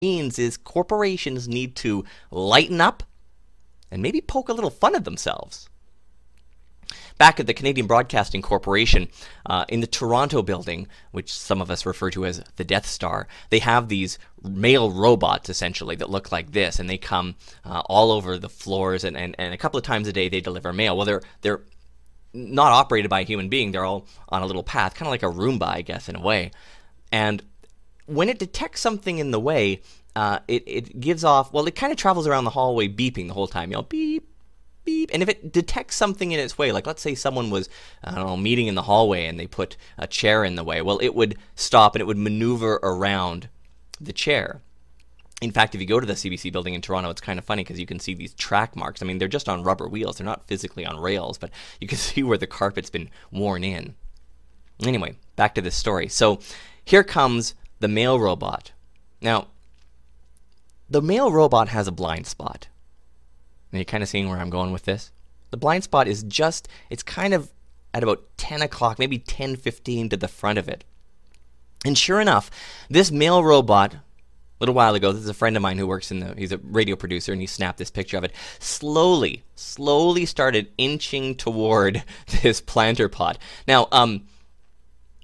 means is corporations need to lighten up and maybe poke a little fun at themselves. Back at the Canadian Broadcasting Corporation, in the Toronto building, which some of us refer to as the Death Star, they have these mail robots, essentially, that look like this, and they come all over the floors, and a couple of times a day they deliver mail. Well, they're not operated by a human being. They're all on a little path, kind of like a Roomba, I guess, in a way. And when it detects something in the way, it gives off, well, it kind of travels around the hallway beeping the whole time, beep, beep. And if it detects something in its way, like let's say someone was, I don't know, meeting in the hallway and they put a chair in the way, well, it would stop and it would maneuver around the chair. In fact, if you go to the CBC building in Toronto, it's kind of funny because you can see these track marks. I mean, they're just on rubber wheels. They're not physically on rails, but you can see where the carpet's been worn in. Anyway, back to this story. So here comes the mail robot. Now, the mail robot has a blind spot. Are you kind of seeing where I'm going with this? The blind spot is it's kind of at about 10 o'clock, maybe 10:15 to the front of it. And sure enough, this mail robot, a little while ago, this is a friend of mine who works he's a radio producer, and he snapped this picture of it, slowly started inching toward this planter pot. Now,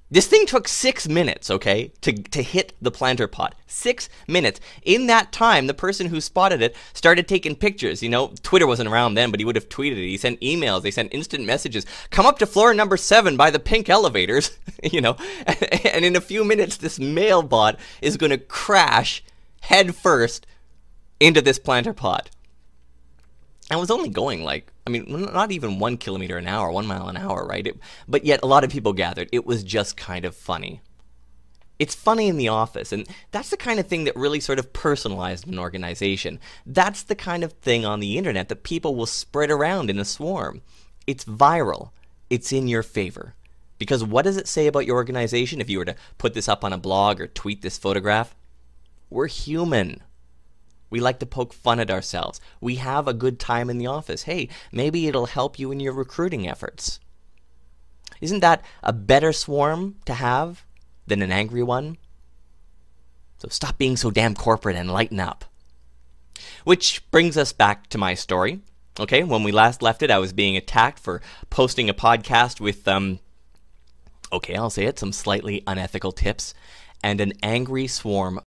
this thing took 6 minutes, okay, to hit the planter pot. 6 minutes. In that time, the person who spotted it started taking pictures. Twitter wasn't around then, but he would have tweeted it. He sent emails. They sent instant messages. Come up to floor number 7 by the pink elevators, And in a few minutes, this mail bot is going to crash head first into this planter pot. I was only going not even 1 kilometer an hour, 1 mile an hour, right? But yet a lot of people gathered. It was just kind of funny. It's funny in the office, and that's the kind of thing that really sort of personalized an organization. That's the kind of thing on the internet that people will spread around in a swarm. It's viral. It's in your favor. Because what does it say about your organization if you were to put this up on a blog or tweet this photograph? We're human. We like to poke fun at ourselves. We have a good time in the office. Hey, maybe it'll help you in your recruiting efforts. Isn't that a better swarm to have than an angry one? So stop being so damn corporate and lighten up. Which brings us back to my story. Okay, when we last left it, I was being attacked for posting a podcast with, okay, I'll say it, some slightly unethical tips, and an angry swarm